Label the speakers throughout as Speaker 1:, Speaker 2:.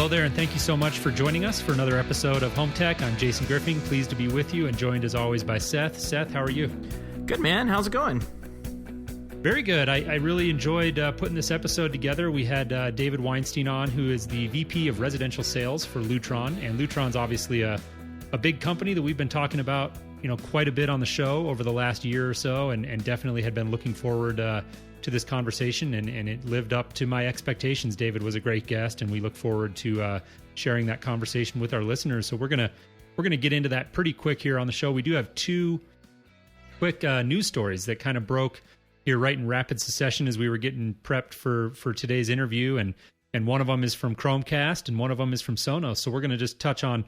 Speaker 1: Hello there, and thank you so much for joining us for another episode of Home Tech. I'm Jason Griffin, pleased to be with you, and joined as always by Seth. Seth, how are you?
Speaker 2: Good, man. How's it going?
Speaker 1: Very good. I really enjoyed putting this episode together. We had David Weinstein on, who is the VP of Residential Sales for Lutron, and Lutron's obviously a big company that we've been talking about, quite a bit on the show over the last year or so, and definitely had been looking forward to this conversation, and it lived up to my expectations. David was a great guest, and we look forward to sharing that conversation with our listeners. So we're gonna get into that pretty quick here on the show. We do have two quick news stories that kind of broke here right in rapid succession as we were getting prepped for today's interview, and one of them is from Chromecast and one of them is from Sonos. So we're going to just touch on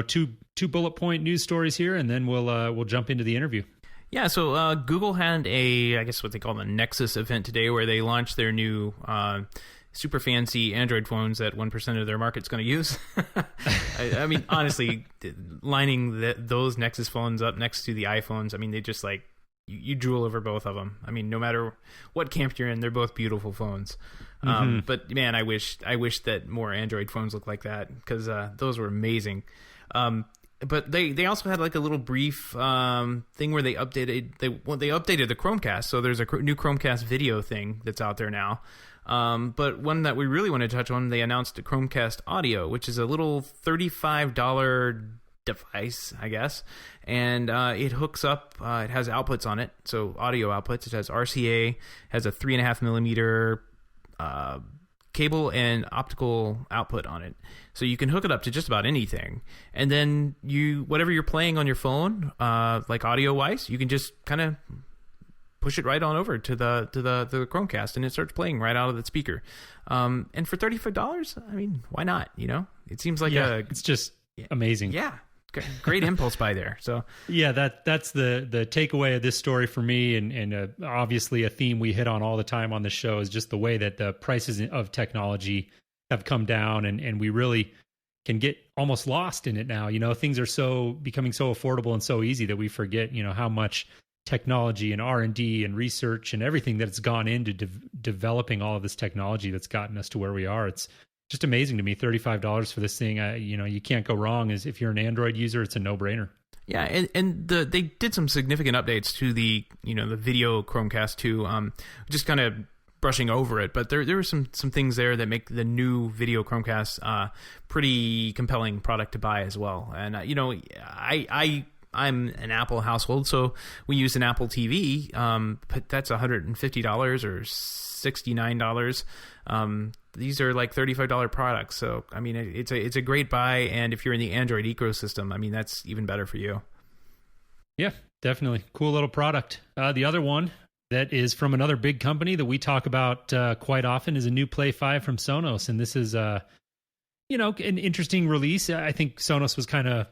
Speaker 1: two bullet point news stories here, and then we'll jump into the interview.
Speaker 2: Yeah, so Google had I guess what they call the Nexus event today, where they launched their new super fancy Android phones that 1% of their market's going to use. I mean, honestly, lining those Nexus phones up next to the iPhones, I mean, they just like, you drool over both of them. I mean, no matter what camp you're in, they're both beautiful phones. But man, I wish that more Android phones looked like that, because those were amazing. But they also had like a little brief thing where they updated the Chromecast. So there's a new Chromecast video thing that's out there now. But one that we really want to touch on, they announced the Chromecast Audio, which is a little $35 device, I guess, and it hooks up. It has outputs on it, so audio outputs. It has RCA, has a 3.5 millimeter cable and optical output on it, so you can hook it up to just about anything. And then whatever you're playing on your phone, like audio wise, you can just kind of push it right on over to the Chromecast, and it starts playing right out of the speaker. And for $35, I mean, why not? It seems like
Speaker 1: it's just amazing.
Speaker 2: Yeah. Great impulse buy there. So
Speaker 1: yeah, that's the takeaway of this story for me, and obviously a theme we hit on all the time on the show is just the way that the prices of technology have come down, and we really can get almost lost in it now. Things are becoming so affordable and so easy that we forget how much technology and R&D and research and everything that's gone into developing all of this technology that's gotten us to where we are. It's just amazing to me. $35 for this thing, you can't go wrong. As if you're an Android user, it's a no-brainer.
Speaker 2: Yeah, and they did some significant updates to the the video Chromecast too. Just kind of brushing over it, but there were some things there that make the new video Chromecast pretty compelling product to buy as well. And I'm an Apple household, so we use an Apple TV, but that's $150 or $69. These are like $35 products, so I mean it's a great buy, and if you're in the Android ecosystem, I mean that's even better for you.
Speaker 1: Yeah, definitely cool little product. The other one that is from another big company that we talk about quite often is a new Play 5 from Sonos, and this is an interesting release. I think Sonos was I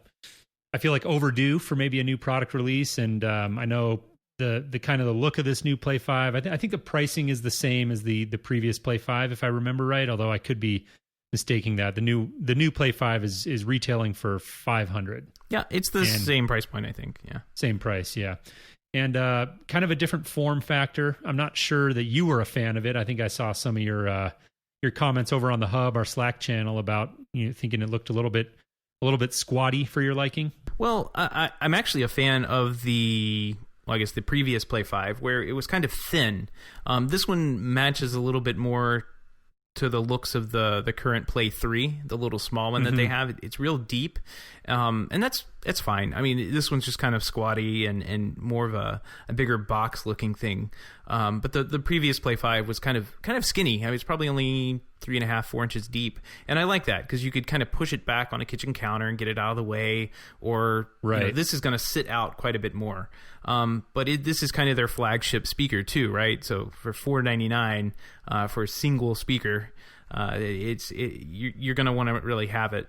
Speaker 1: feel like overdue for maybe a new product release, and I know the kind of the look of this new Play 5. I think the pricing is the same as the previous Play 5, if I remember right, although I could be mistaking that. The new Play 5 is retailing for $500.
Speaker 2: Yeah, it's the same price point, I think. Yeah.
Speaker 1: Same price, yeah. And kind of a different form factor. I'm not sure that you were a fan of it. I think I saw some of your comments over on the Hub, our Slack channel, about thinking it looked a little bit squatty for your liking.
Speaker 2: Well, I'm actually a fan of the previous Play 5, where it was kind of thin. This one matches a little bit more to the looks of the current Play 3, the little small one that they have. It's real deep, and that's fine. I mean, this one's just kind of squatty and more of a bigger box looking thing. But the previous Play 5 was kind of skinny. I mean, it's probably only 3.5, 4 inches deep, and I like that because you could kind of push it back on a kitchen counter and get it out of the way. Or this is going to sit out quite a bit more. But this is kind of their flagship speaker too, right? So for $499 for a single speaker, you're going to want to really have it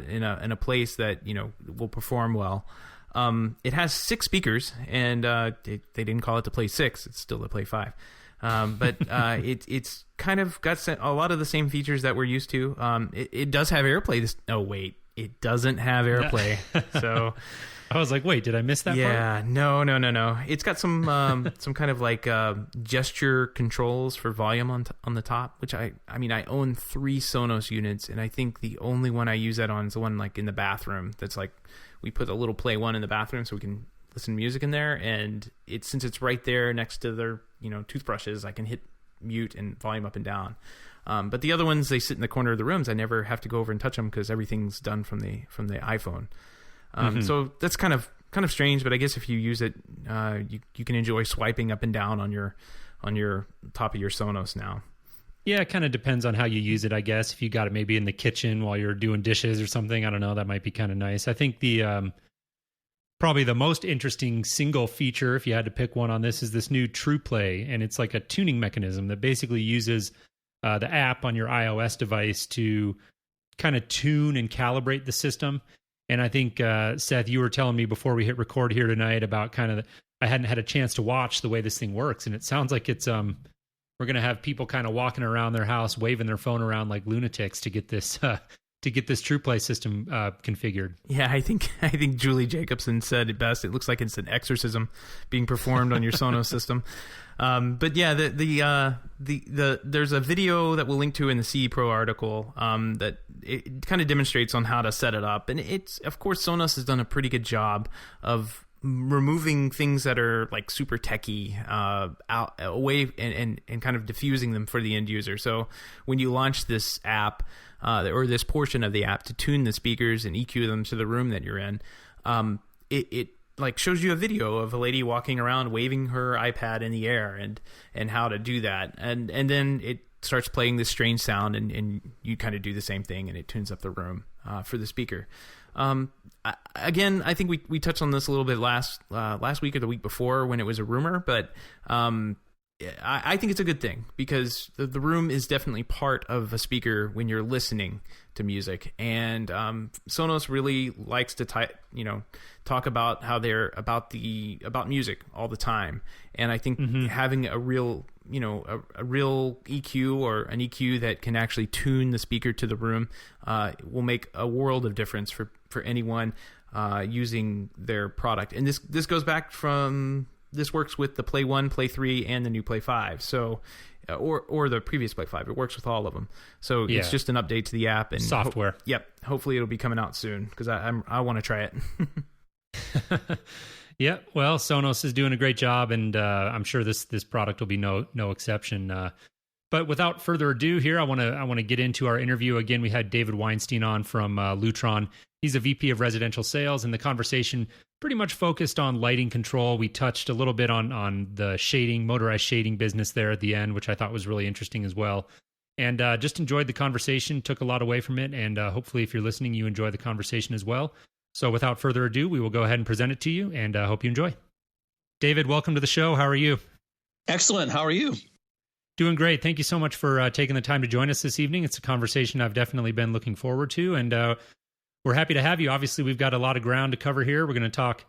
Speaker 2: in a place that will perform well. It has 6 speakers, and they didn't call it the Play 6. It's still the Play 5. But it's kind of got a lot of the same features that we're used to. It does have AirPlay. Oh wait, it doesn't have AirPlay. So
Speaker 1: I was like, wait, did I miss that part?
Speaker 2: Yeah, no. It's got some kind of like gesture controls for volume on the top, which I own 3 Sonos units, and I think the only one I use that on is the one like in the bathroom. That's like we put a little Play One in the bathroom so we can listen to music in there, and since it's right there next to their toothbrushes, I can hit mute and volume up and down. But the other ones, they sit in the corner of the rooms. I never have to go over and touch them because everything's done from the iPhone. So that's kind of strange, but I guess if you use it, you can enjoy swiping up and down on your top of your Sonos now.
Speaker 1: Yeah, it kind of depends on how you use it, I guess. If you got it maybe in the kitchen while you're doing dishes or something, I don't know, that might be kind of nice. I think the probably the most interesting single feature, if you had to pick one on this, is this new TruePlay, and it's like a tuning mechanism that basically uses the app on your iOS device to kind of tune and calibrate the system. And I think, Seth, you were telling me before we hit record here tonight about kind of I hadn't had a chance to watch the way this thing works. And it sounds like it's we're going to have people kind of walking around their house, waving their phone around like lunatics to get this TruePlay system configured.
Speaker 2: Yeah, I think Julie Jacobson said it best. It looks like it's an exorcism being performed on your Sonos system. But yeah, there's a video that we'll link to in the CE Pro article that it kind of demonstrates on how to set it up. And it's, of course, Sonos has done a pretty good job of removing things that are like super techy out away and kind of diffusing them for the end user. So when you launch this app or this portion of the app to tune the speakers and EQ them to the room that you're in, it like shows you a video of a lady walking around waving her iPad in the air and how to do that, and then it starts playing this strange sound and you kind of do the same thing and it tunes up the room for the speaker. Again, I think we touched on this a little bit last week or the week before when it was a rumor, but I think it's a good thing because the room is definitely part of a speaker when you're listening to music. And Sonos really likes to talk about how they're about music all the time. And I think having a real EQ or an EQ that can actually tune the speaker to the room will make a world of difference for anyone using their product. And this goes back from. This works with the Play 1, Play 3, and the new Play 5. So, or the previous Play 5. It works with all of them. So it's just an update to the app and
Speaker 1: software.
Speaker 2: Hopefully it'll be coming out soon because I want to try it.
Speaker 1: Yeah. Well, Sonos is doing a great job, and I'm sure this product will be no exception. But without further ado, here I want to get into our interview. Again, we had David Weinstein on from Lutron. He's a VP of residential sales, and the conversation pretty much focused on lighting control. We touched a little bit on the shading, motorized shading business there at the end, which I thought was really interesting as well. And just enjoyed the conversation, took a lot away from it, and hopefully if you're listening, you enjoy the conversation as well. So without further ado, we will go ahead and present it to you, and hope you enjoy. David, welcome to the show. How are you?
Speaker 3: Excellent. How are you?
Speaker 1: Doing great. Thank you so much for taking the time to join us this evening. It's a conversation I've definitely been looking forward to, and we're happy to have you. Obviously, we've got a lot of ground to cover here. We're going to talk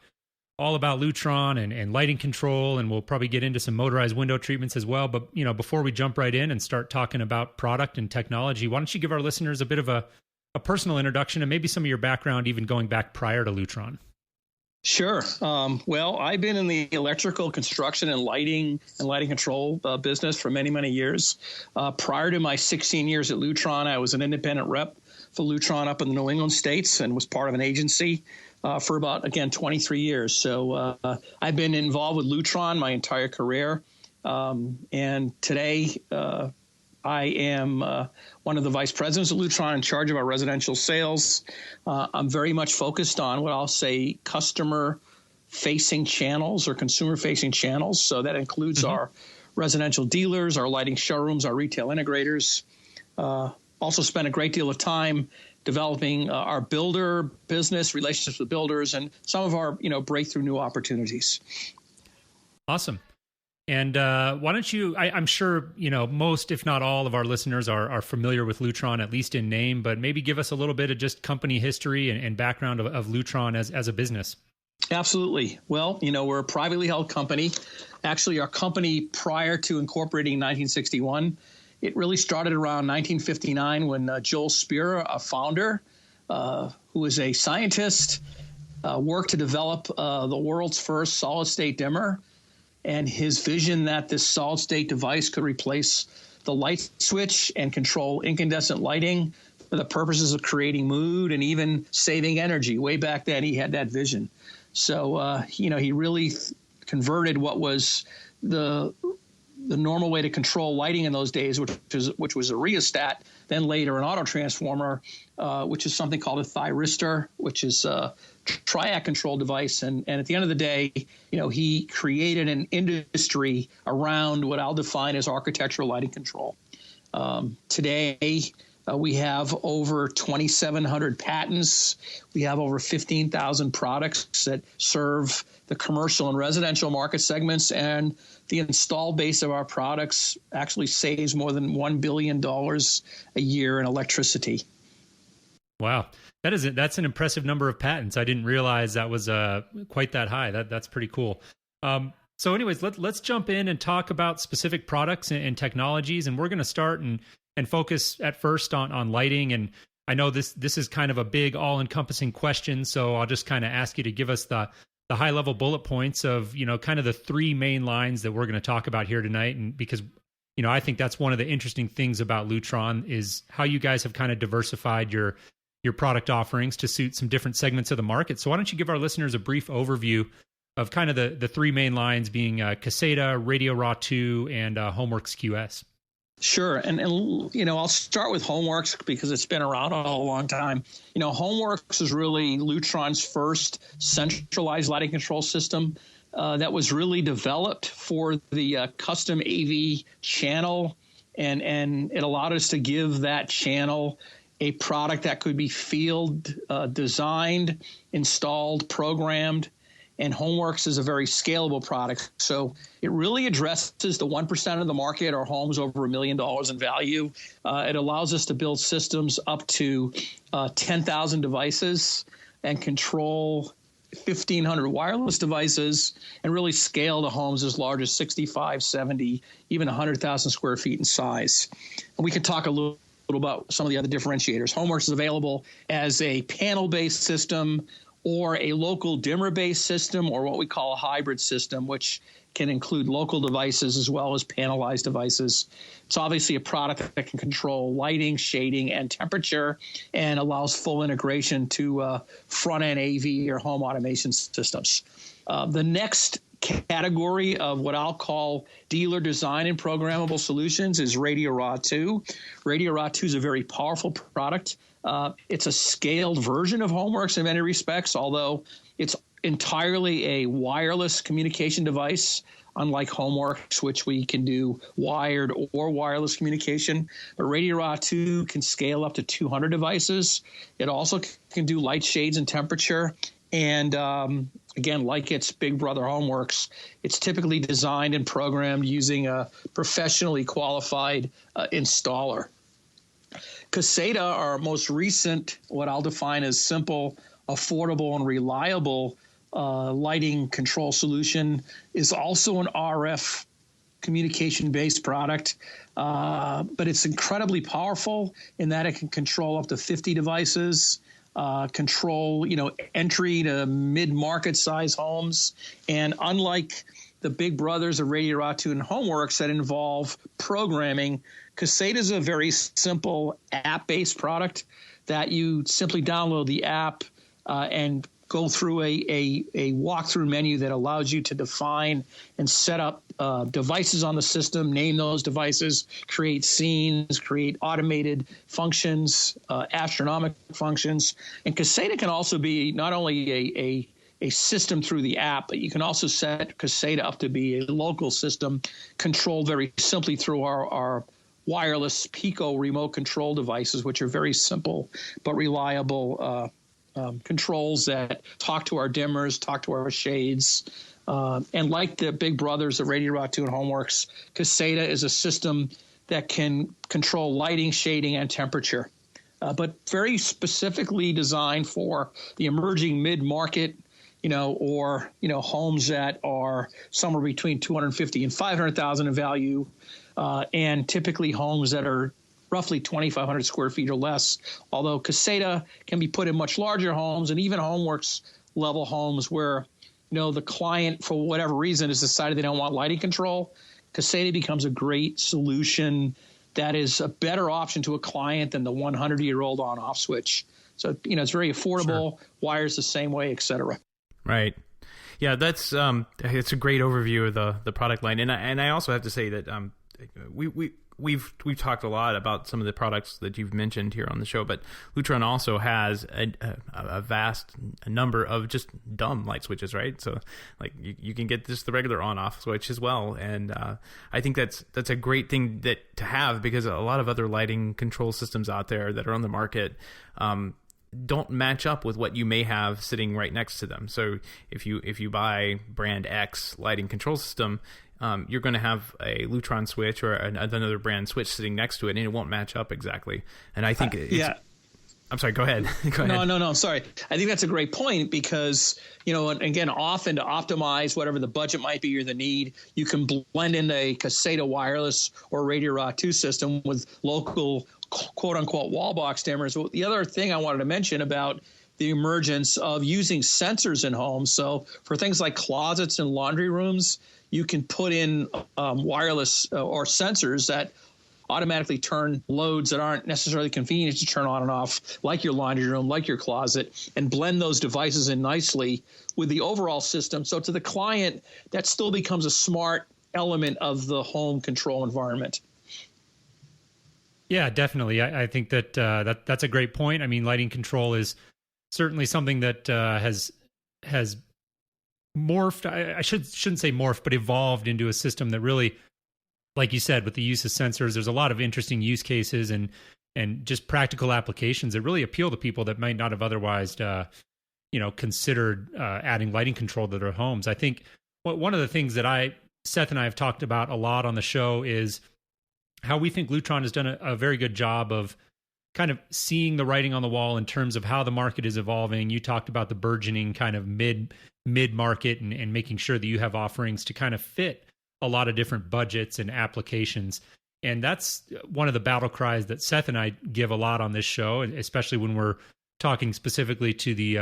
Speaker 1: all about Lutron and lighting control, and we'll probably get into some motorized window treatments as well. But before we jump right in and start talking about product and technology, why don't you give our listeners a bit of a personal introduction and maybe some of your background, even going back prior to Lutron?
Speaker 3: Sure. Well, I've been in the electrical construction and lighting control business for many, many years. Prior to my 16 years at Lutron, I was an independent rep for Lutron up in the New England states and was part of an agency for about, again, 23 years. So I've been involved with Lutron my entire career. And today I am one of the vice presidents of Lutron in charge of our residential sales. I'm very much focused on what I'll say customer-facing channels or consumer-facing channels. So that includes our residential dealers, our lighting showrooms, our retail integrators. Also spent a great deal of time developing our builder business, relationships with builders, and some of our breakthrough new opportunities.
Speaker 1: Awesome. And why don't you, I'm sure, most, if not all of our listeners are familiar with Lutron, at least in name, but maybe give us a little bit of just company history and background of Lutron as a business.
Speaker 3: Absolutely. Well, we're a privately held company. Actually, our company prior to incorporating in 1961, it really started around 1959 when Joel Spira, a founder, who was a scientist, worked to develop the world's first solid-state dimmer, and his vision that this solid-state device could replace the light switch and control incandescent lighting for the purposes of creating mood and even saving energy. Way back then, he had that vision. So, he really converted what was the normal way to control lighting in those days, which was a rheostat, then later an auto transformer, which is something called a thyristor, which is a triac control device. And at the end of the day, he created an industry around what I'll define as architectural lighting control. Today, we have over 2,700 patents. We have over 15,000 products that serve the commercial and residential market segments, and the installed base of our products actually saves more than $1 billion a year in electricity.
Speaker 1: Wow. That's an impressive number of patents. I didn't realize that was quite that high. That's pretty cool. So anyways, let's jump in and talk about specific products and technologies. And we're going to start and focus at first on lighting. And I know this is kind of a big all-encompassing question. So I'll just kind of ask you to give us the high-level bullet points of, kind of the three main lines that we're going to talk about here tonight. And because, I think that's one of the interesting things about Lutron is how you guys have kind of diversified your product offerings to suit some different segments of the market. So why don't you give our listeners a brief overview of kind of the three main lines being Caseta, Radio Raw 2, and HomeWorks QS?
Speaker 3: Sure. And I'll start with HomeWorks because it's been around a long time. HomeWorks is really Lutron's first centralized lighting control system that was really developed for the custom AV channel. And it allowed us to give that channel a product that could be field designed, installed, programmed. And HomeWorks is a very scalable product. So it really addresses the 1% of the market or homes over $1 million in value. It allows us to build systems up to 10,000 devices and control 1,500 wireless devices and really scale to homes as large as 65, 70, even 100,000 square feet in size. And we can talk a little about some of the other differentiators. HomeWorks is available as a panel-based system or a local dimmer-based system, or what we call a hybrid system, which can include local devices as well as panelized devices. It's obviously a product that can control lighting, shading, and temperature, and allows full integration to front-end AV or home automation systems. The next category of what I'll call dealer design and programmable solutions is Radio Raw 2. Radio Raw 2 is a very powerful product. It's a scaled version of HomeWorks in many respects, although it's entirely a wireless communication device, unlike HomeWorks, which we can do wired or wireless communication. But Radio Raw 2 can scale up to 200 devices. It also can do light, shades, and temperature. And again, like its big brother HomeWorks, it's typically designed and programmed using a professionally qualified installer. Caseta, our most recent, what I'll define as simple, affordable, and reliable lighting control solution, is also an RF communication-based product, but it's incredibly powerful in that it can control up to 50 devices, control, entry to mid-market size homes. And unlike the big brothers of Radio Raw 2 and HomeWorks that involve programming, Caseta is a very simple app-based product that you simply download the app and go through a walkthrough menu that allows you to define and set up devices on the system, name those devices, create scenes, create automated functions, astronomical functions. And Caseta can also be not only a system through the app, but you can also set Caseta up to be a local system controlled very simply through our wireless Pico remote control devices, which are very simple but reliable controls that talk to our dimmers, talk to our shades. And like the big brothers of Radio Raw 2 and HomeWorks, Caseta is a system that can control lighting, shading, and temperature, but very specifically designed for the emerging mid-market, or homes that are somewhere between 250 and 500,000 in value, and typically homes that are roughly 2,500 square feet or less, although Caseta can be put in much larger homes, and even HomeWorks level homes where, the client, for whatever reason, has decided they don't want lighting control. Caseta becomes a great solution that is a better option to a client than the 100-year-old on-off switch. So, it's very affordable, sure. Wires the same way, et cetera.
Speaker 2: Right. Yeah, that's it's a great overview of the product line. And I also have to say that we've talked a lot about some of the products that you've mentioned here on the show, but Lutron also has a vast number of just dumb light switches, right? So like you can get just the regular on-off switch as well, and I think that's a great thing to have, because a lot of other lighting control systems out there that are on the market don't match up with what you may have sitting right next to them. So if you buy brand X lighting control system, you're going to have a Lutron switch or another brand switch sitting next to it, and it won't match up exactly. And I think I'm sorry, go ahead.
Speaker 3: No, I'm sorry. I think that's a great point, because, again, often to optimize whatever the budget might be or the need, you can blend in a Caseta wireless or Radio Raw 2 system with local quote unquote wall box dimmers. The other thing I wanted to mention about the emergence of using sensors in homes. So for things like closets and laundry rooms, you can put in wireless or sensors that automatically turn loads that aren't necessarily convenient to turn on and off, like your laundry room, like your closet, and blend those devices in nicely with the overall system. So to the client, that still becomes a smart element of the home control environment.
Speaker 1: Yeah, definitely. I think that that's a great point. I mean, lighting control is certainly something that has morphed. I shouldn't say morphed, but evolved into a system that really, like you said, with the use of sensors, there's a lot of interesting use cases and just practical applications that really appeal to people that might not have otherwise, considered adding lighting control to their homes. I think one of the things that Seth and I have talked about a lot on the show is how we think Lutron has done a very good job of kind of seeing the writing on the wall in terms of how the market is evolving. You talked about the burgeoning kind of mid-market and making sure that you have offerings to kind of fit a lot of different budgets and applications. And that's one of the battle cries that Seth and I give a lot on this show, especially when we're talking specifically to the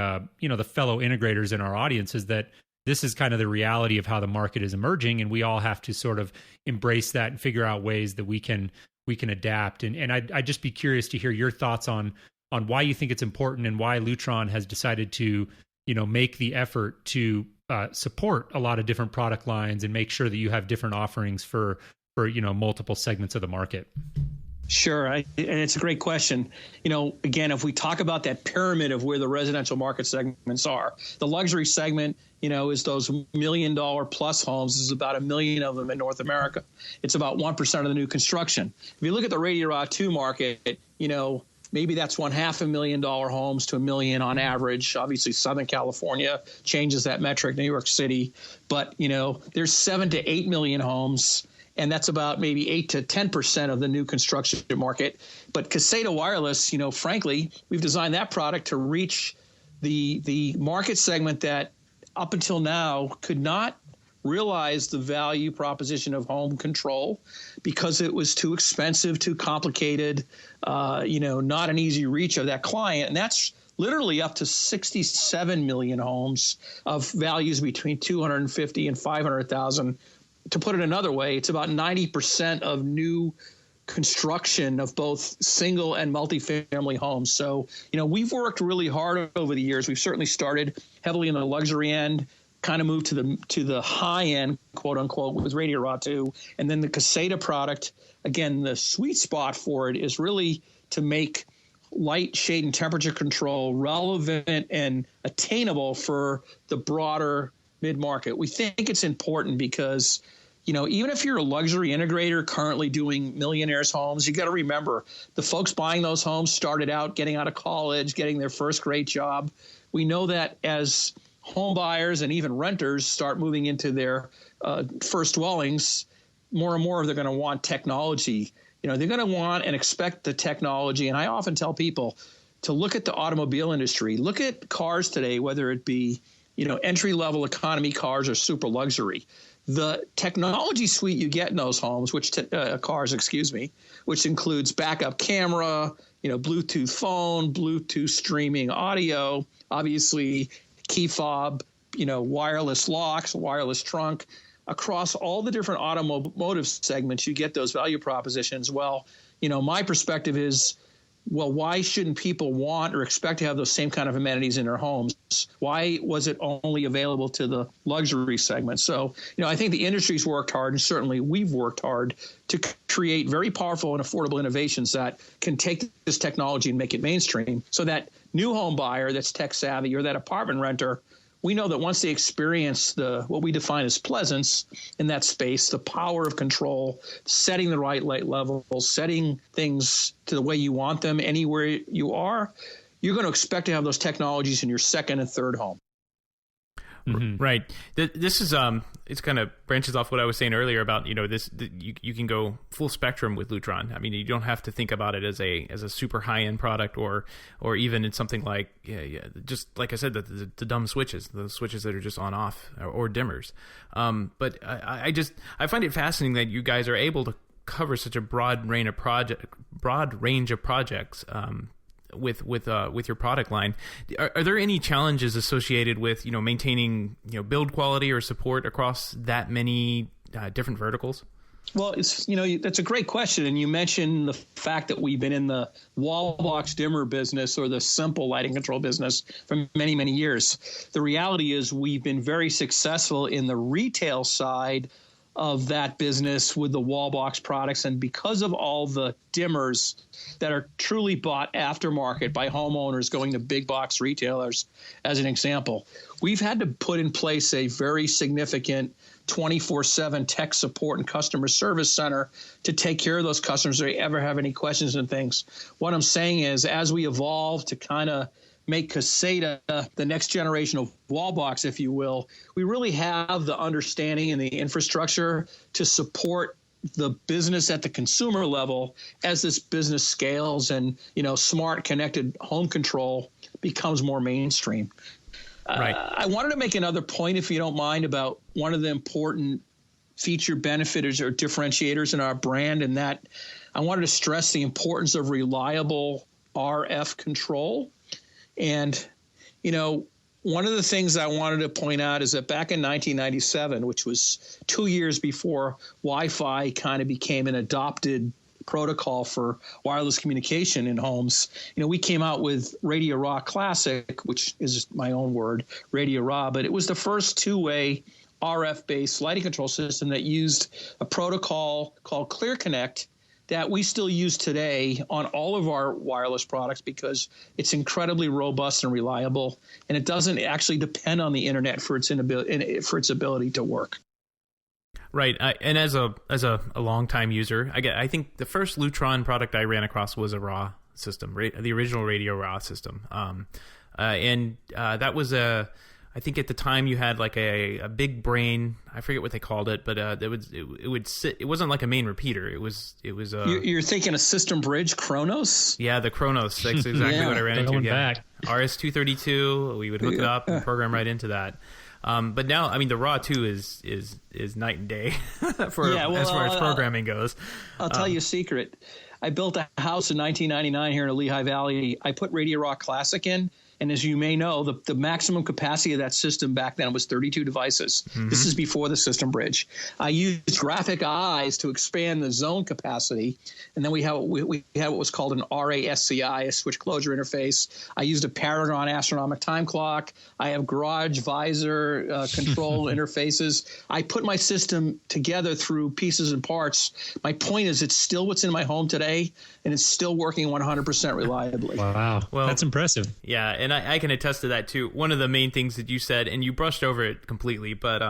Speaker 1: the fellow integrators in our audience, is that this is kind of the reality of how the market is emerging, and we all have to sort of embrace that and figure out ways that we can adapt. And I'd just be curious to hear your thoughts on why you think it's important and why Lutron has decided to, make the effort to support a lot of different product lines and make sure that you have different offerings for multiple segments of the market.
Speaker 3: Sure. And it's a great question. Again, if we talk about that pyramid of where the residential market segments are, the luxury segment, is those $1 million plus homes. There's about 1 million of them in North America. It's about 1% of the new construction. If you look at the Radio Raw 2 market, maybe that's $500,000 homes to $1 million on average. Obviously, Southern California changes that metric, New York City. But, there's 7 to 8 million homes, and that's about maybe 8 to 10% of the new construction market. But Caseta Wireless, frankly, we've designed that product to reach the market segment that up until now could not realize the value proposition of home control because it was too expensive, too complicated, not an easy reach of that client. And that's literally up to 67 million homes of values between 250 and 500,000. To put it another way, it's about 90% of new construction of both single and multifamily homes. So, we've worked really hard over the years. We've certainly started heavily in the luxury end, kind of moved to the high end, quote unquote, with Radio Raw 2. And then the Caseta product, again, the sweet spot for it is really to make light, shade, and temperature control relevant and attainable for the broader mid-market. We think it's important because even if you're a luxury integrator currently doing millionaires' homes, you got to remember the folks buying those homes started out getting out of college, getting their first great job. We know that as home buyers and even renters start moving into their first dwellings, more and more they're going to want technology. They're going to want and expect the technology. And I often tell people to look at the automobile industry, look at cars today, whether it be entry-level economy cars or super luxury. The technology suite you get in those homes, which includes backup camera, Bluetooth phone, Bluetooth streaming audio, obviously key fob, wireless locks, wireless trunk. Across all the different automotive segments, you get those value propositions. Well, my perspective is, well, why shouldn't people want or expect to have those same kind of amenities in their homes? Why was it only available to the luxury segment? So, I think the industry's worked hard, and certainly we've worked hard to create very powerful and affordable innovations that can take this technology and make it mainstream, so that new home buyer that's tech savvy or that apartment renter, we know that once they experience what we define as pleasance in that space, the power of control, setting the right light levels, setting things to the way you want them anywhere you are, you're going to expect to have those technologies in your second and third home.
Speaker 2: Mm-hmm. Right. This is it's kind of branches off what I was saying earlier about you can go full spectrum with Lutron. I mean, you don't have to think about it as a super high end product or even in something like just like I said, the dumb switches, the switches that are just on off or dimmers. But I find it fascinating that you guys are able to cover such a broad range of projects. With your product line, are there any challenges associated with maintaining build quality or support across that many different verticals?
Speaker 3: Well, it's that's a great question, and you mentioned the fact that we've been in the wall box dimmer business or the simple lighting control business for many, many years. The reality is we've been very successful in the retail side of that business with the wall box products, and because of all the dimmers that are truly bought aftermarket by homeowners going to big box retailers, as an example, we've had to put in place a very significant 24/7 tech support and customer service center to take care of those customers if they ever have any questions and things. What I'm saying is, as we evolve to kind of make Caseta the next generation of wall box, if you will, we really have the understanding and the infrastructure to support the business at the consumer level as this business scales and, smart connected home control becomes more mainstream.
Speaker 2: Right.
Speaker 3: I wanted to make another point, if you don't mind, about one of the important feature benefiters or differentiators in our brand, and that I wanted to stress the importance of reliable RF control. And, one of the things I wanted to point out is that back in 1997, which was 2 years before Wi-Fi kind of became an adopted protocol for wireless communication in homes, we came out with Radio Raw Classic, which is my own word, Radio Raw, but it was the first two-way RF-based lighting control system that used a protocol called Clear Connect that we still use today on all of our wireless products because it's incredibly robust and reliable, and it doesn't actually depend on the internet for its ability to work.
Speaker 2: Right, and as a longtime user, I think the first Lutron product I ran across was a RAW system, the original Radio Raw system, and that was I think at the time you had like a big brain. I forget what they called it, but it would sit. It wasn't like a main repeater. It was. You're
Speaker 3: thinking a System Bridge Kronos?
Speaker 2: Yeah, the Kronos. That's exactly what I ran into. Yeah. RS-232. We would hook it up and program right into that. But now, I mean, the RAW 2 is night and day as far as programming goes.
Speaker 3: I'll tell you a secret. I built a house in 1999 here in the Lehigh Valley. I put Radio Raw Classic in. And as you may know, the maximum capacity of that system back then was 32 devices. Mm-hmm. This is before the System Bridge. I used graphic eyes to expand the zone capacity. And then we had what was called an RASCI, a switch closure interface. I used a Paragon astronomic time clock. I have garage visor control interfaces. I put my system together through pieces and parts. My point is, it's still what's in my home today, and it's still working 100% reliably.
Speaker 1: Wow. Well, that's impressive.
Speaker 2: Yeah. And I can attest to that too. One of the main things that you said, and you brushed over it completely, but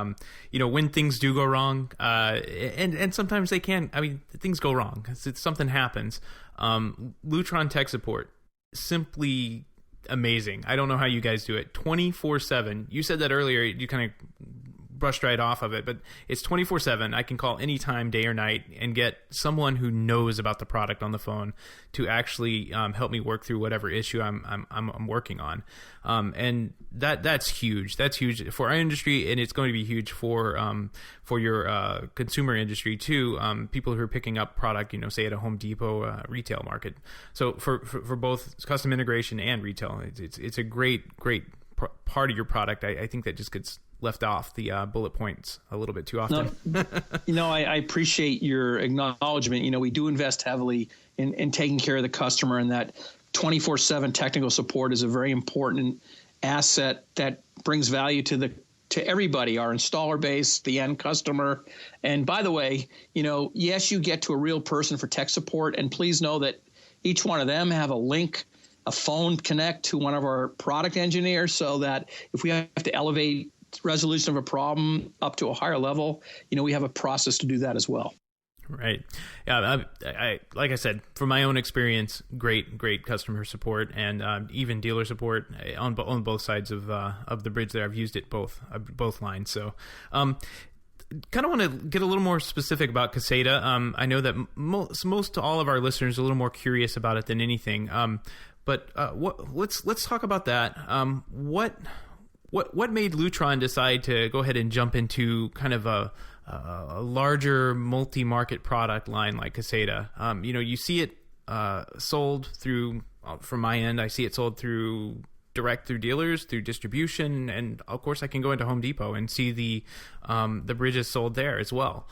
Speaker 2: when things do go wrong, and sometimes they can. I mean, things go wrong. Something happens. Lutron tech support, simply amazing. I don't know how you guys do it. 24/7. You said that earlier. You kind of brushed right off of it, but it's 24/7. I can call anytime, day or night, and get someone who knows about the product on the phone to actually help me work through whatever issue I'm working on. And that's huge. That's huge for our industry, and it's going to be huge for your consumer industry too. People who are picking up product, say at a Home Depot retail market. So for both custom integration and retail, it's a great part of your product. I think that just gets left off the bullet points a little bit too often.
Speaker 3: No, I appreciate your acknowledgement. We do invest heavily in taking care of the customer, and that 24/7 technical support is a very important asset that brings value to everybody, our installer base, the end customer. And by the way, yes, you get to a real person for tech support, and please know that each one of them have a phone connect to one of our product engineers, so that if we have to elevate resolution of a problem up to a higher level, we have a process to do that as well.
Speaker 2: Right. Yeah. I like I said, from my own experience, great customer support and even dealer support on both sides of the bridge there. I've used it both lines. So, kind of want to get a little more specific about Caseta. I know that most all of our listeners are a little more curious about it than anything. But let's talk about that. What made Lutron decide to go ahead and jump into kind of a larger multi-market product line like Caseta? You see it sold through, from my end, I see it sold through dealers, through distribution, and of course I can go into Home Depot and see the bridges sold there as well.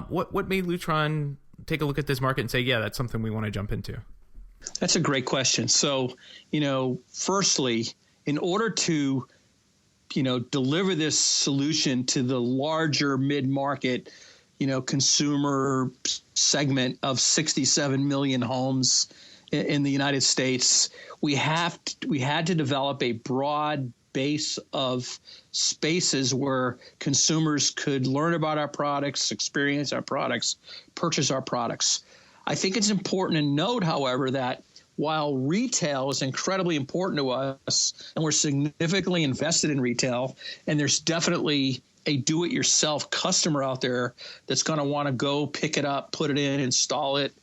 Speaker 2: What made Lutron take a look at this market and say, yeah, that's something we want to jump into?
Speaker 3: That's a great question. So, firstly, in order to deliver this solution to the larger mid-market, consumer segment of 67 million homes in the United States, we had to develop a broad base of spaces where consumers could learn about our products, experience our products, purchase our products. I think it's important to note, however, that while retail is incredibly important to us, and we're significantly invested in retail, and there's definitely a do-it-yourself customer out there that's going to want to go pick it up, put it in, install it,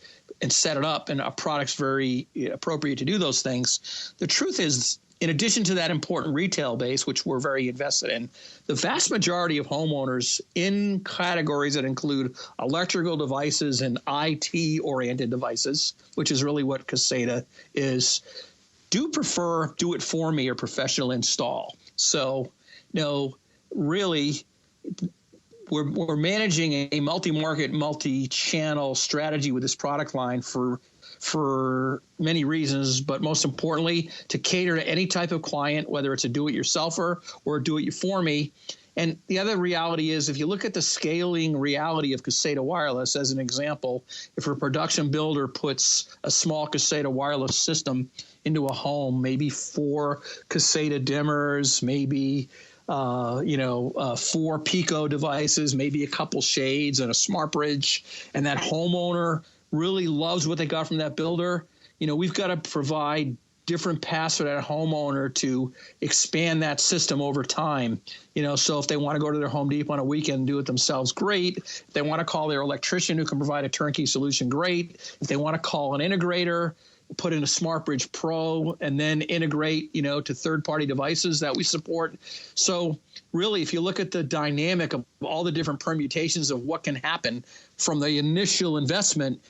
Speaker 3: and set it up, and our product's very appropriate to do those things. The truth is, in addition to that important retail base, which we're very invested in, the vast majority of homeowners in categories that include electrical devices and IT-oriented devices, which is really what Caseta is, do prefer do-it-for-me or professional install. So, really, we're managing a multi-market, multi-channel strategy with this product line for many reasons, but most importantly, to cater to any type of client, whether it's a do-it-yourselfer or a do-it-for-me. And the other reality is, if you look at the scaling reality of Caseta Wireless, as an example, if a production builder puts a small Caseta Wireless system into a home, maybe 4 Caseta dimmers, maybe 4 Pico devices, maybe a couple shades and a smart bridge, and that homeowner really loves what they got from that builder, we've got to provide different paths for that homeowner to expand that system over time. So if they want to go to their Home Depot on a weekend and do it themselves, great. If they want to call their electrician who can provide a turnkey solution, great. If they want to call an integrator, put in a SmartBridge Pro, and then integrate, to third-party devices that we support. So really, if you look at the dynamic of all the different permutations of what can happen from the initial investment,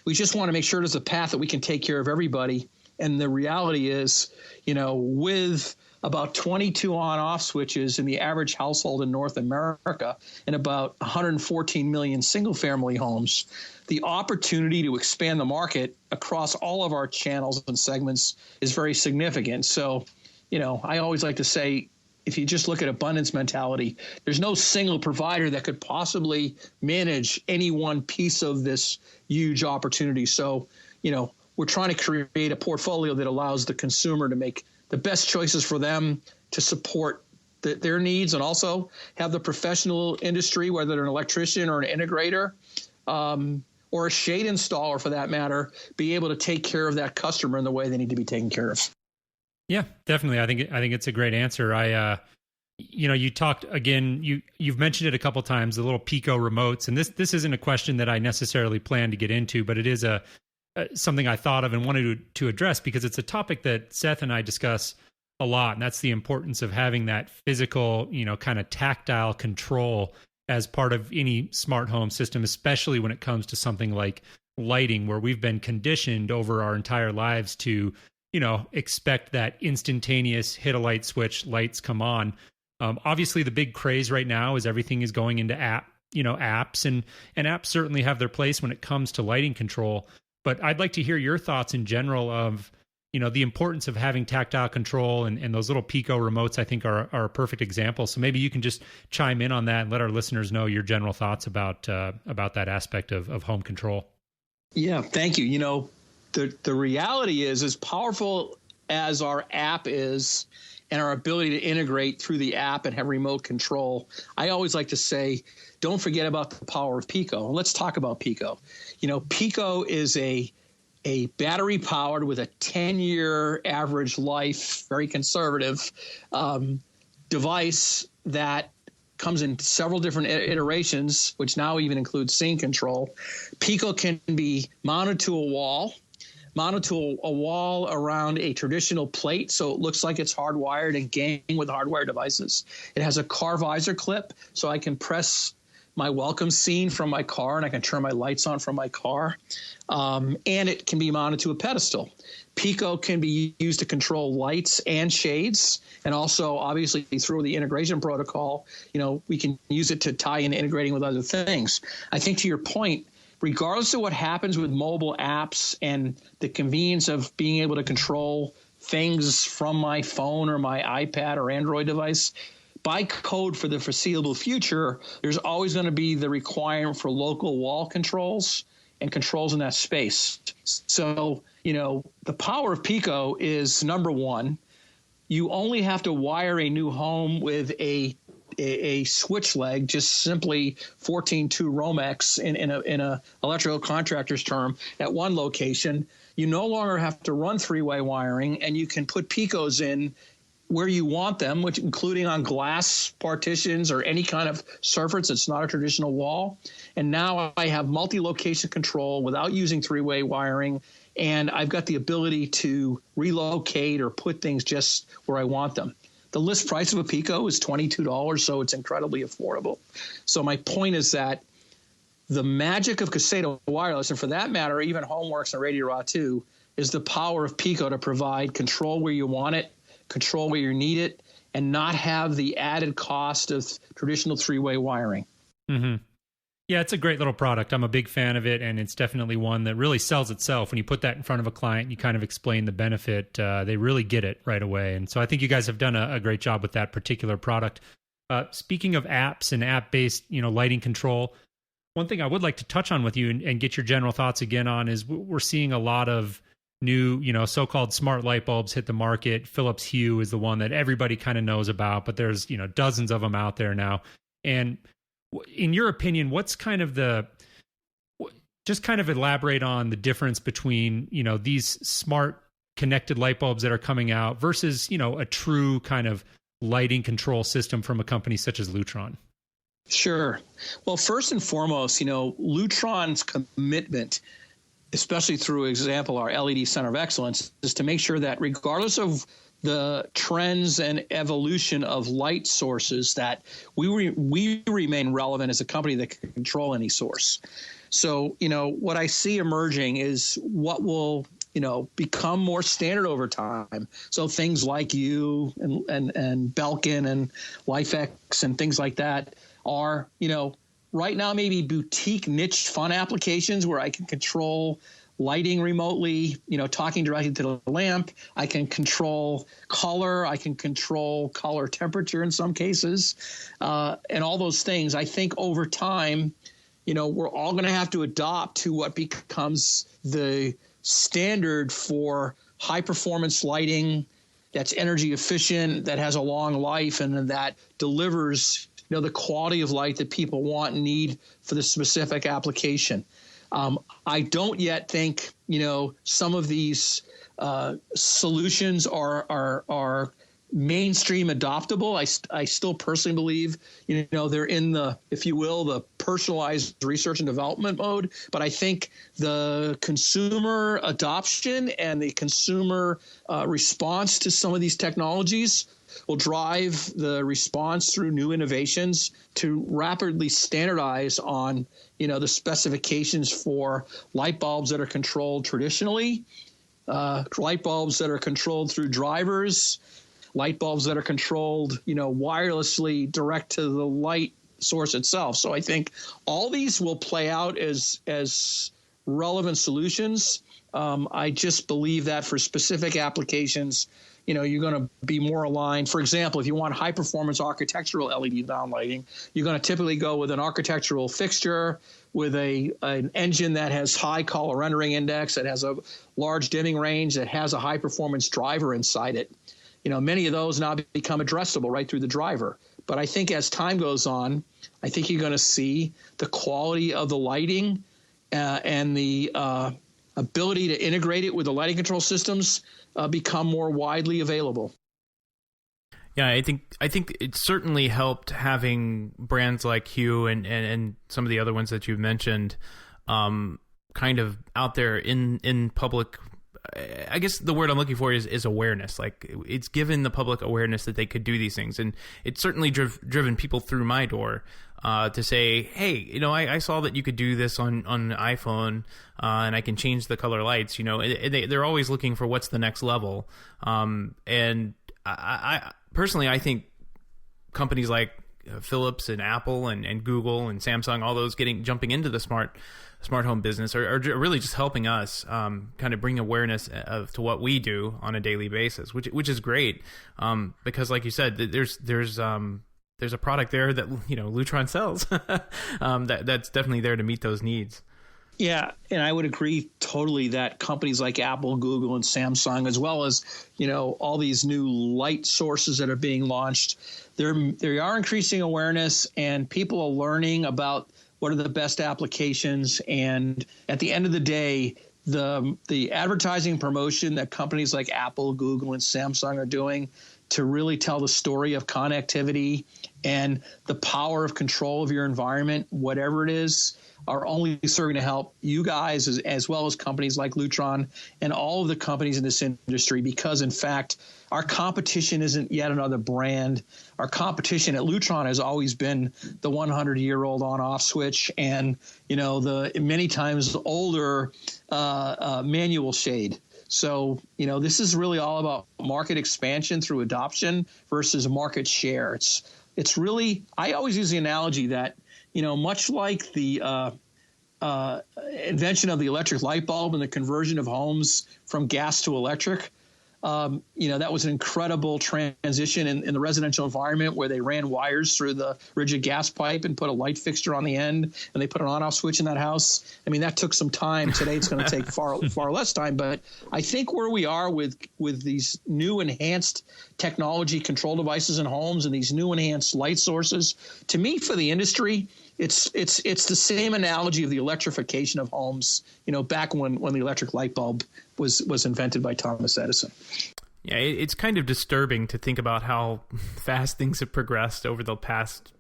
Speaker 3: we just want to make sure there's a path that we can take care of everybody. And the reality is, with about 22 on-off switches in the average household in North America and about 114 million single-family homes, the opportunity to expand the market across all of our channels and segments is very significant. So, I always like to say, if you just look at abundance mentality, there's no single provider that could possibly manage any one piece of this huge opportunity. So, we're trying to create a portfolio that allows the consumer to make the best choices for them to support their needs, and also have the professional industry, whether they're an electrician or an integrator, or a shade installer for that matter, be able to take care of that customer in the way they need to be taken care of.
Speaker 1: Yeah, definitely. I think it's a great answer. You talked again. You've mentioned it a couple times, the little Pico remotes, and this isn't a question that I necessarily plan to get into, but it is something I thought of and wanted to address, because it's a topic that Seth and I discuss a lot, and that's the importance of having that physical, kind of tactile control as part of any smart home system, especially when it comes to something like lighting, where we've been conditioned over our entire lives to expect that instantaneous hit a light switch, lights come on. Obviously, the big craze right now is everything is going into apps, and apps certainly have their place when it comes to lighting control. But I'd like to hear your thoughts in general of, the importance of having tactile control, and those little Pico remotes, I think, are a perfect example. So maybe you can just chime in on that and let our listeners know your general thoughts about that aspect of home control.
Speaker 3: Yeah, thank you. The reality is, as powerful as our app is and our ability to integrate through the app and have remote control, I always like to say, don't forget about the power of Pico. And let's talk about Pico. Pico is a battery powered with a 10-year average life, very conservative device that comes in several different iterations, which now even includes scene control. Pico can be mounted to a wall around a traditional plate, so it looks like it's hardwired and gang with hardwired devices. It has a car visor clip, so I can press my welcome scene from my car and I can turn my lights on from my car. And it can be mounted to a pedestal. Pico can be used to control lights and shades. And also, obviously, through the integration protocol, we can use it to tie in integrating with other things. I think to your point, regardless of what happens with mobile apps and the convenience of being able to control things from my phone or my iPad or Android device, by code for the foreseeable future, there's always going to be the requirement for local wall controls and controls in that space. So, the power of Pico is, number one, you only have to wire a new home with a switch leg, just simply 14.2 Romex in a electrical contractor's term at one location. You no longer have to run three-way wiring, and you can put Picos in where you want them, which including on glass partitions or any kind of surface that's not a traditional wall. And now I have multi-location control without using three-way wiring, and I've got the ability to relocate or put things just where I want them. The list price of a Pico is $22, so it's incredibly affordable. So my point is that the magic of Caseta Wireless, and for that matter, even HomeWorks and Radio Raw 2, is the power of Pico to provide control where you want it, control where you need it, and not have the added cost of traditional three-way wiring.
Speaker 1: Mm-hmm. Yeah, it's a great little product. I'm a big fan of it, and it's definitely one that really sells itself. When you put that in front of a client, you kind of explain the benefit. They really get it right away. And so I think you guys have done a great job with that particular product. Speaking of apps and app-based, lighting control, one thing I would like to touch on with you and get your general thoughts again on is we're seeing a lot of new, so-called smart light bulbs hit the market. Philips Hue is the one that everybody kind of knows about, but there's, dozens of them out there now. And in your opinion, what's kind of just kind of elaborate on the difference between, these smart connected light bulbs that are coming out versus, a true kind of lighting control system from a company such as Lutron?
Speaker 3: Sure. Well, first and foremost, Lutron's commitment, especially through example, our LED Center of Excellence, is to make sure that regardless of the trends and evolution of light sources, that we remain relevant as a company that can control any source. So, what I see emerging is what will, become more standard over time. So things like Hue and Belkin and LifeX and things like that are, right now maybe boutique niche fun applications where I can control lighting remotely, talking directly to the lamp. I can control color. I can control color temperature in some cases, and all those things. I think over time, we're all going to have to adopt to what becomes the standard for high performance lighting that's energy efficient, that has a long life, and that delivers the quality of light that people want and need for the specific application. I don't yet think, some of these solutions are mainstream adoptable. I still personally believe, they're in the, if you will, the personalized research and development mode. But I think the consumer adoption and the consumer response to some of these technologies will drive the response through new innovations to rapidly standardize on, the specifications for light bulbs that are controlled traditionally, light bulbs that are controlled through drivers, light bulbs that are controlled, wirelessly direct to the light source itself. So I think all these will play out as relevant solutions. I just believe that for specific applications, you're going to be more aligned. For example, if you want high performance architectural LED downlighting, you're going to typically go with an architectural fixture with an engine that has high color rendering index, that has a large dimming range, that has a high performance driver inside it. Many of those now become addressable right through the driver. But I think as time goes on, I think you're going to see the quality of the lighting and the ability to integrate it with the lighting control systems become more widely available.
Speaker 2: Yeah, I think it certainly helped having brands like Hue and some of the other ones that you've mentioned kind of out there in public. I guess the word I'm looking for is awareness. Like, it's given the public awareness that they could do these things, and it's certainly driven people through my door to say, hey, I saw that you could do this on an iPhone, and I can change the color lights. They're always looking for what's the next level. And I personally, I think companies like Philips and Apple and Google and Samsung, all those jumping into the smart home business are really just helping us kind of bring awareness to what we do on a daily basis, which is great, because like you said, there's a product there that Lutron sells that's definitely there to meet those needs.
Speaker 3: Yeah, and I would agree totally that companies like Apple, Google, and Samsung, as well as all these new light sources that are being launched, they are increasing awareness, and people are learning about what are the best applications. And at the end of the day, the advertising promotion that companies like Apple, Google, and Samsung are doing to really tell the story of connectivity and the power of control of your environment, whatever it is, are only serving to help you guys as well as companies like Lutron and all of the companies in this industry, because, in fact, our competition isn't yet another brand. Our competition at Lutron has always been the 100-year-old on-off switch and, the many times older manual shade. So, this is really all about market expansion through adoption versus market share. It's really, I always use the analogy that, much like the invention of the electric light bulb and the conversion of homes from gas to electric, that was an incredible transition in the residential environment where they ran wires through the rigid gas pipe and put a light fixture on the end, and they put an on-off switch in that house. I mean, that took some time. Today it's going to take far less time. But I think where we are with these new enhanced technology control devices in homes and these new enhanced light sources, to me, for the industry, it's the same analogy of the electrification of homes, back when the electric light bulb was invented by Thomas Edison.
Speaker 2: Yeah, it's kind of disturbing to think about how fast things have progressed over the past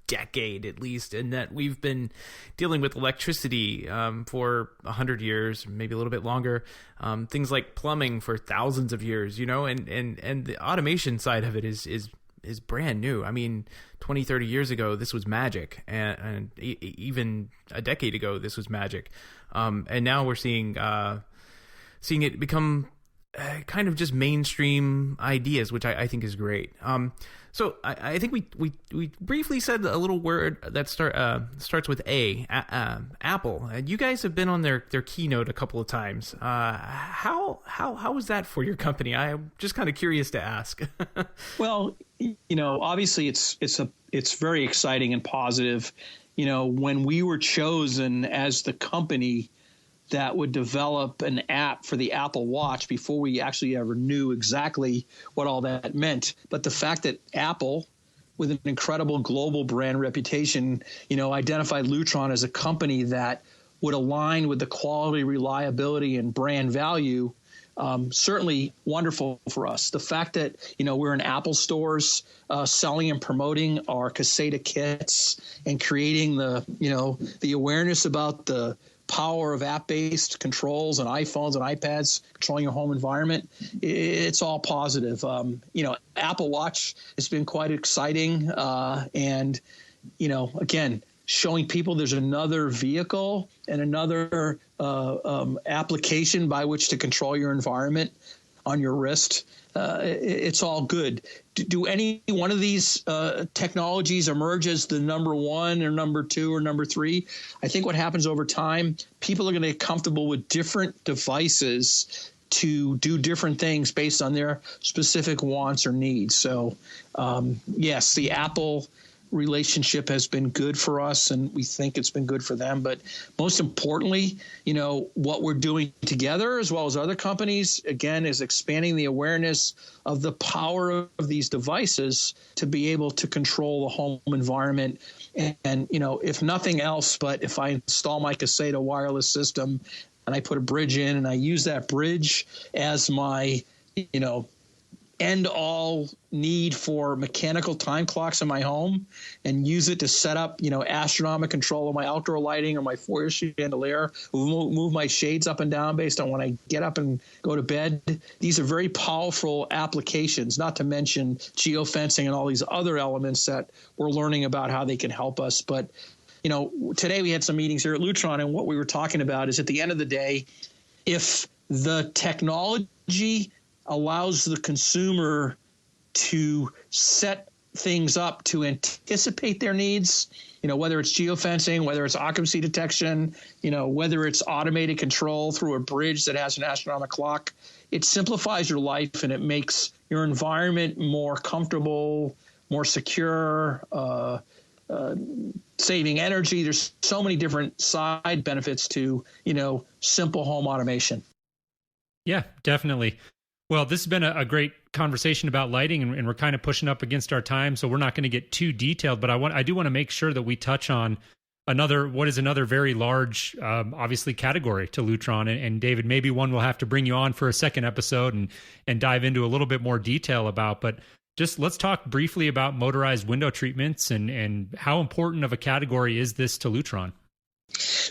Speaker 2: decade, at least, and that we've been dealing with electricity for 100 years, maybe a little bit longer. Things like plumbing for thousands of years, and the automation side of it is brand new. I mean, 20, 30 years ago, this was magic. And even a decade ago, this was magic. And now we're seeing it become kind of just mainstream ideas, which I think is great. So I think we briefly said a little word that starts with A, Apple. You guys have been on their keynote a couple of times. How was that for your company? I'm just kind of curious to ask.
Speaker 3: Well, obviously it's very exciting and positive. When we were chosen as the company that would develop an app for the Apple Watch before we actually ever knew exactly what all that meant. But the fact that Apple, with an incredible global brand reputation, identified Lutron as a company that would align with the quality, reliability, and brand value, certainly wonderful for us. The fact that, we're in Apple stores selling and promoting our Caseta kits and creating the awareness about the power of app-based controls on iPhones and iPads controlling your home environment, it's all positive. Apple Watch has been quite exciting. And, again, showing people there's another vehicle and another application by which to control your environment on your wrist, it's all good. Do any one of these technologies emerge as the number one or number two or number three? I think what happens over time, people are going to get comfortable with different devices to do different things based on their specific wants or needs. So, yes, the Apple relationship has been good for us, and we think it's been good for them. But most importantly, what we're doing together as well as other companies, again, is expanding the awareness of the power of these devices to be able to control the home environment. And if nothing else, but if I install my Caseta wireless system and I put a bridge in and I use that bridge as my, end all need for mechanical time clocks in my home and use it to set up, astronomical control of my outdoor lighting or my foyer chandelier, move my shades up and down based on when I get up and go to bed. These are very powerful applications, not to mention geofencing and all these other elements that we're learning about how they can help us. But, today we had some meetings here at Lutron, and what we were talking about is at the end of the day, if the technology allows the consumer to set things up to anticipate their needs, whether it's geofencing, whether it's occupancy detection, whether it's automated control through a bridge that has an astronomical clock. It simplifies your life and it makes your environment more comfortable, more secure, saving energy. There's so many different side benefits to, simple home automation.
Speaker 1: Yeah, definitely. Well, this has been a great conversation about lighting, and we're kind of pushing up against our time, so we're not going to get too detailed. But I do want to make sure that we touch on another very large, obviously, category to Lutron. And David, maybe one we'll have to bring you on for a second episode and dive into a little bit more detail about. But just let's talk briefly about motorized window treatments and how important of a category is this to Lutron?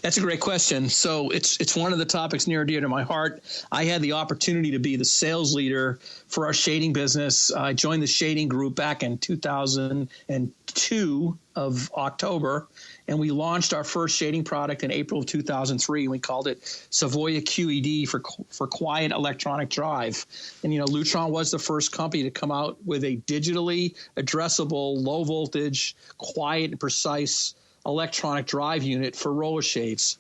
Speaker 3: That's a great question. So it's one of the topics near and dear to my heart. I had the opportunity to be the sales leader for our shading business. I joined the shading group back in 2002 of October, and we launched our first shading product in April of 2003, and we called it Savoia QED for Quiet Electronic Drive. And, Lutron was the first company to come out with a digitally addressable, low voltage, quiet and precise electronic drive unit for roller shades.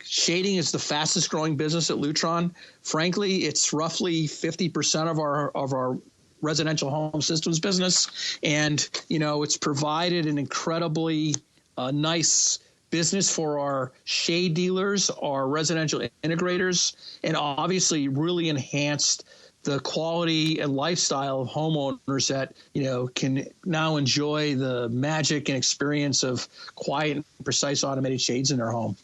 Speaker 3: Shading is the fastest growing business at Lutron. Frankly, it's roughly 50% of our residential home systems business. And, it's provided an incredibly nice business for our shade dealers, our residential integrators, and obviously really enhanced the quality and lifestyle of homeowners that, can now enjoy the magic and experience of quiet and precise automated shades in their home.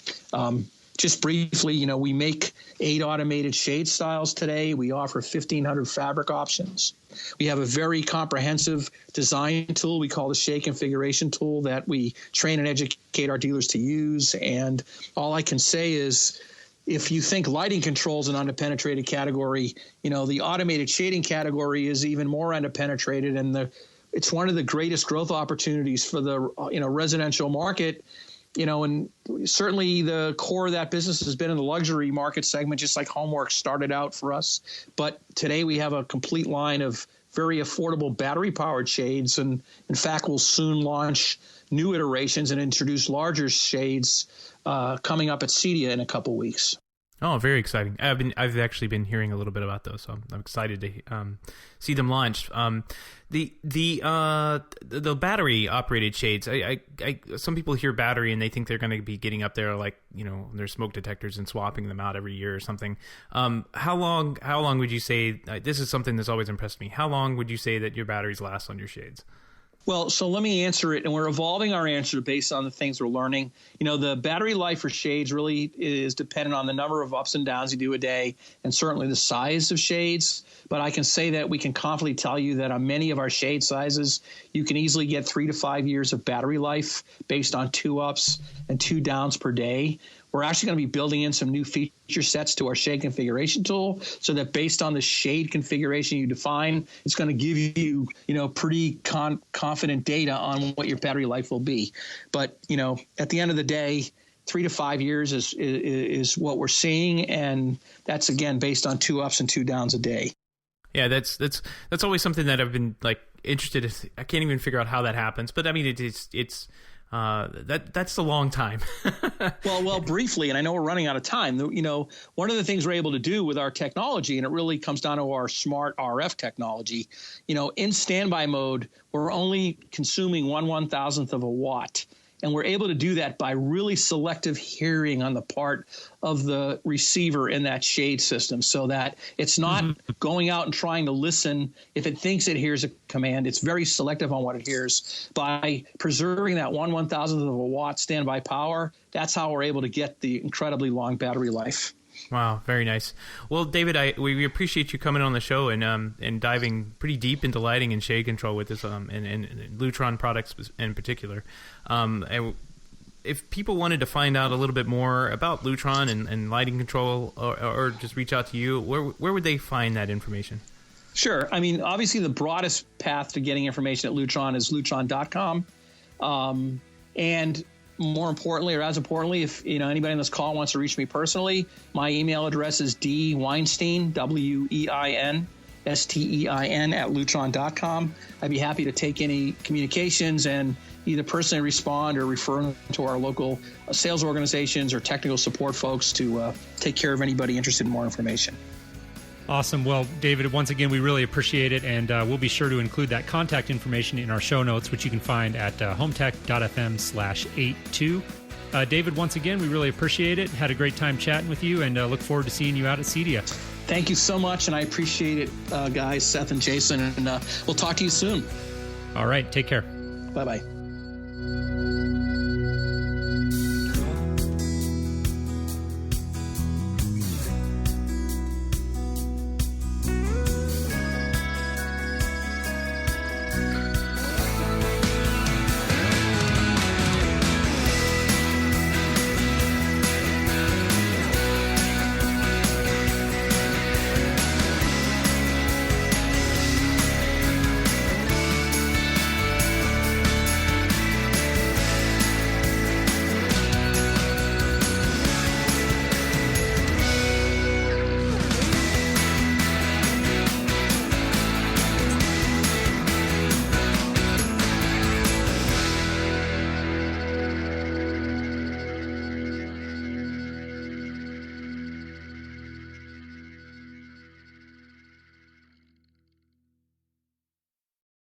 Speaker 3: Just briefly, we make 8 automated shade styles today. We offer 1,500 fabric options. We have a very comprehensive design tool we call the shade configuration tool that we train and educate our dealers to use. And all I can say is, if you think lighting control is an underpenetrated category, the automated shading category is even more underpenetrated, and it's one of the greatest growth opportunities for the residential market. And certainly the core of that business has been in the luxury market segment, just like Homework started out for us. But today we have a complete line of very affordable battery-powered shades, and in fact, we'll soon launch new iterations and introduce larger shades coming up at Cedia in a couple weeks.
Speaker 2: Oh, very exciting! I've actually been hearing a little bit about those, so I'm excited to see them launched. The battery operated shades. Some people hear battery and they think they're going to be getting up there like their smoke detectors and swapping them out every year or something. How long would you say? This is something that's always impressed me. How long would you say that your batteries last on your shades?
Speaker 3: Well, so let me answer it, and we're evolving our answer based on the things we're learning. The battery life for shades really is dependent on the number of ups and downs you do a day, and certainly the size of shades. But I can say that we can confidently tell you that on many of our shade sizes, you can easily get 3 to 5 years of battery life based on 2 ups and 2 downs per day. We're actually going to be building in some new feature sets to our shade configuration tool, so that based on the shade configuration you define, it's going to give you, pretty confident data on what your battery life will be. But, at the end of the day, 3 to 5 years is what we're seeing, and that's again based on 2 ups and 2 downs a day.
Speaker 2: Yeah, that's always something that I've been interested in. I can't even figure out how that happens, but I mean it's that's a long time.
Speaker 3: well, briefly, and I know we're running out of time. One of the things we're able to do with our technology, and it really comes down to our smart RF technology. In standby mode, we're only consuming 1/1000th of a watt. And we're able to do that by really selective hearing on the part of the receiver in that shade system, so that it's not going out and trying to listen. If it thinks it hears a command, it's very selective on what it hears. By preserving that 1/1000th of a watt standby power, that's how we're able to get the incredibly long battery life.
Speaker 2: Wow, very nice. Well, David, we appreciate you coming on the show and diving pretty deep into lighting and shade control with this and Lutron products in particular. And if people wanted to find out a little bit more about Lutron and lighting control, or just reach out to you, where would they find that information?
Speaker 3: Sure. I mean, obviously the broadest path to getting information at Lutron is Lutron.com. And more importantly, or as importantly, if anybody on this call wants to reach me personally, my email address is dweinstein, WEINSTEIN @lutron.com. I'd be happy to take any communications and either personally respond or refer them to our local sales organizations or technical support folks to take care of anybody interested in more information.
Speaker 1: Awesome. Well, David, once again, we really appreciate it, and we'll be sure to include that contact information in our show notes, which you can find at HomeTech.fm/82. David, once again, we really appreciate it. Had a great time chatting with you, and look forward to seeing you out at CEDIA.
Speaker 3: Thank you so much, and I appreciate it, guys, Seth and Jason, and we'll talk to you soon.
Speaker 1: All right. Take care.
Speaker 3: Bye-bye.